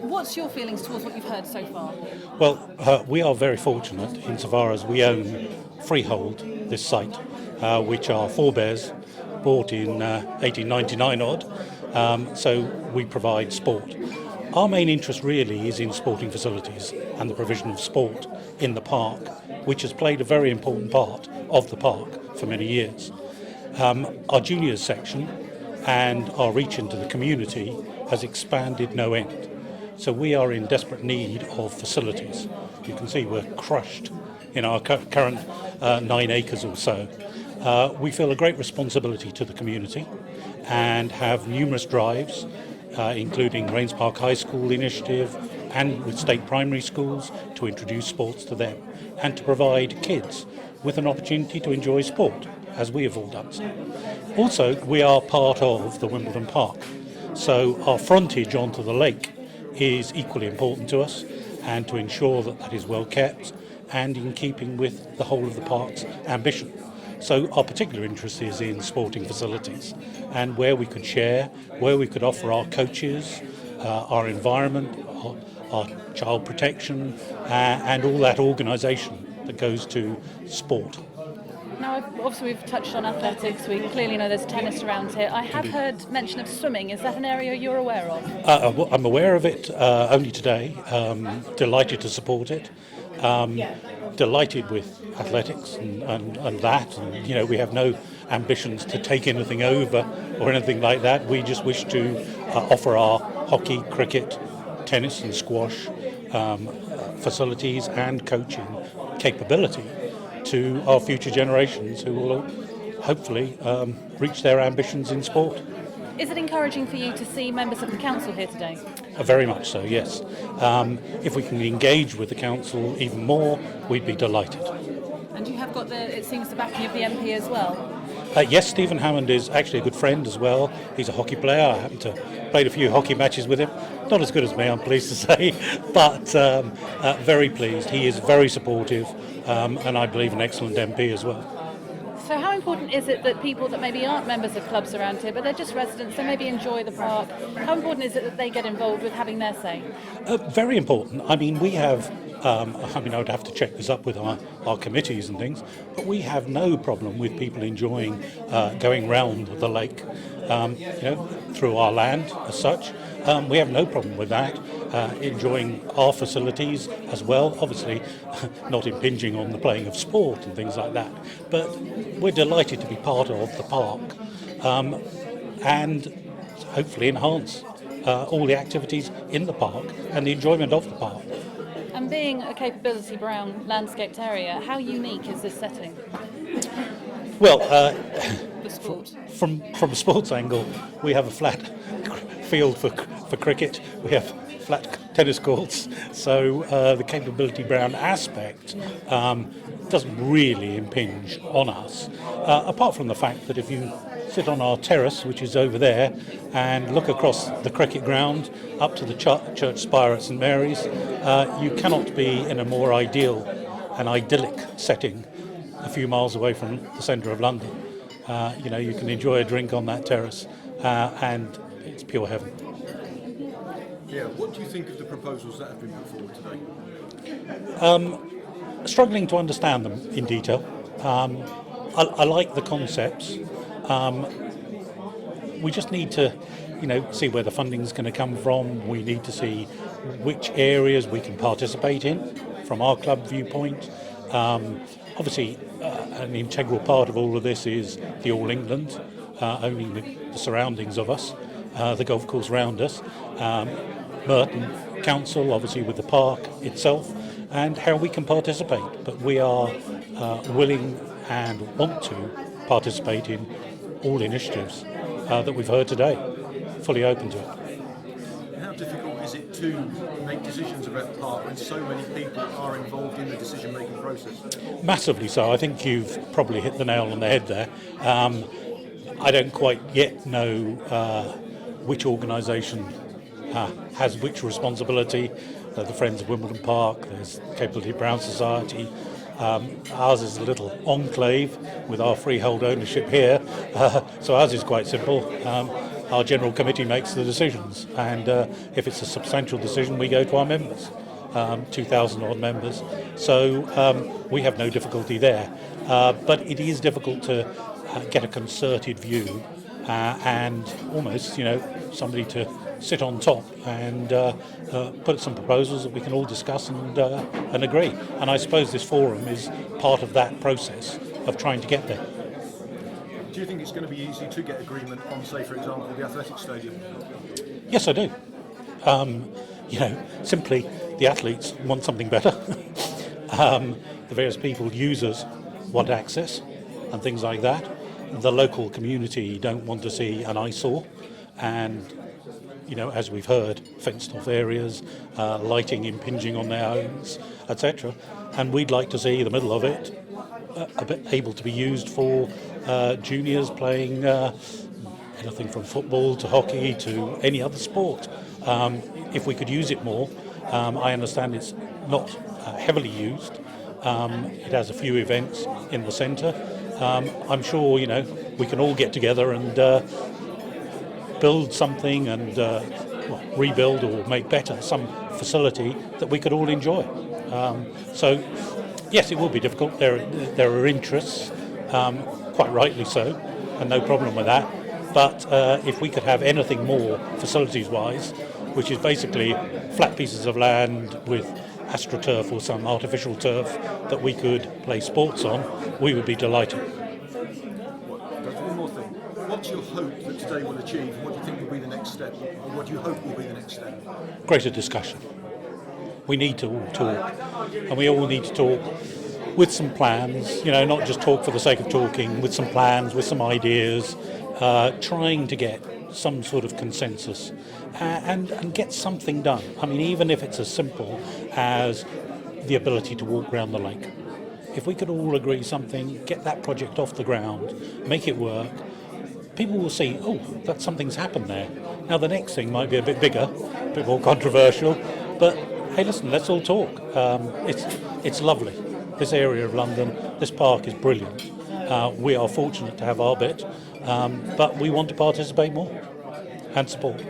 What's your feelings towards what you've heard so far? Well, we are very fortunate insofar as we own freehold this site, which our forebears bought in 1899 odd. So we provide sport. Our main interest really is in sporting facilities and the provision of sport in the park, which has played a very important part of the park for many years. Our juniors section and our reach into the community has expanded no end. So we are in desperate need of facilities. You can see we're crushed in our current 9 acres or so. We feel a great responsibility to the community and have numerous drives, including Rains Park High School initiative and with state primary schools to introduce sports to them and to provide kids with an opportunity to enjoy sport, as we have all done so. Also, we are part of the Wimbledon Park, so our frontage onto the lake is equally important to us, and to ensure that that is well kept and in keeping with the whole of the park's ambition. So our particular interest is in sporting facilities and where we could share, where we could offer our coaches, our environment, our child protection, and all that organisation that goes to sport. Now, obviously we've touched on athletics. We clearly know there's tennis around here. I have heard mention of swimming. Is that an area you're aware of? I'm aware of it only today. Delighted to support it. Delighted with athletics and that. And, we have no ambitions to take anything over or anything like that. We just wish to offer our hockey, cricket, tennis and squash facilities and coaching capability to our future generations who will hopefully reach their ambitions in sport. Is it encouraging for you to see members of the council here today? Very much so, yes. If we can engage with the council even more, we'd be delighted. And you have got it seems, the backing of the MP as well? Yes, Stephen Hammond is actually a good friend as well. He's a hockey player. I happen to played a few hockey matches with him. Not as good as me, I'm pleased to say, but very pleased. He is very supportive, and I believe an excellent MP as well. So how important is it that people that maybe aren't members of clubs around here, but they're just residents, they maybe enjoy the park, how important is it that they get involved with having their say? Very important. I mean, we have, I would have to check this up with our committees and things, but we have no problem with people enjoying going round the lake, through our land as such. We have no problem with that. Enjoying our facilities as well, obviously not impinging on the playing of sport and things like that, but we're delighted to be part of the park and hopefully enhance all the activities in the park and the enjoyment of the park. And being a Capability Brown landscaped area, how unique is this setting? Well, The sport. from a sports angle, we have a flat field for cricket, we have flat tennis courts, so the Capability Brown aspect doesn't really impinge on us, apart from the fact that if you sit on our terrace, which is over there, and look across the cricket ground up to the church spire at St Mary's, you cannot be in a more ideal and idyllic setting a few miles away from the centre of London. You can enjoy a drink on that terrace, and it's pure heaven. Yeah, what do you think of the proposals that have been put forward today? Struggling to understand them in detail. I like the concepts. We just need to, see where the funding's going to come from. We need to see which areas we can participate in from our club viewpoint. Obviously, an integral part of all of this is the All England, owning the surroundings of us, the golf course round us, Merton Council, obviously with the park itself, and how we can participate. But we are willing and want to participate in all initiatives that we've heard today, fully open to it. How difficult is it to make decisions about the park when so many people are involved in the decision-making process? Massively so. I think you've probably hit the nail on the head there. I don't quite yet know which organisation has which responsibility. The Friends of Wimbledon Park, there's Capability Brown Society. Ours is a little enclave with our freehold ownership here, so ours is quite simple. our general committee makes the decisions, and if it's a substantial decision, we go to our members, 2,000 odd members. So we have no difficulty there. But it is difficult to get a concerted view and almost, somebody to sit on top and put some proposals that we can all discuss and agree. And I suppose this forum is part of that process of trying to get there. Do you think it's going to be easy to get agreement on, say, for example, the athletic stadium? Yes, I do. Simply the athletes want something better. The various people, users, want access and things like that. The local community don't want to see an eyesore, and as we've heard, fenced off areas, lighting impinging on their homes, etc. And we'd like to see the middle of it a bit able to be used for juniors playing anything from football to hockey to any other sport. If we could use it more, I understand it's not heavily used. It has a few events in the centre. I'm sure, we can all get together and build something and rebuild or make better some facility that we could all enjoy. So, yes, it will be difficult. There are interests, quite rightly so, and no problem with that. But if we could have anything more facilities-wise, which is basically flat pieces of land with AstroTurf or some artificial turf that we could play sports on, we would be delighted. One more thing. What's your hope that today will achieve, and what do you think will be the next step? Or what do you hope will be the next step? Greater discussion. We need to all talk, and we all need to talk with some plans, not just talk for the sake of talking, with some plans, with some ideas, trying to get some sort of consensus and get something done. I mean, even if it's as simple as the ability to walk around the lake. If we could all agree something, get that project off the ground, make it work, people will see, that something's happened there. Now the next thing might be a bit bigger, a bit more controversial, but hey, listen, let's all talk. It's lovely. This area of London, this park is brilliant. We are fortunate to have our bit, but we want to participate more and support.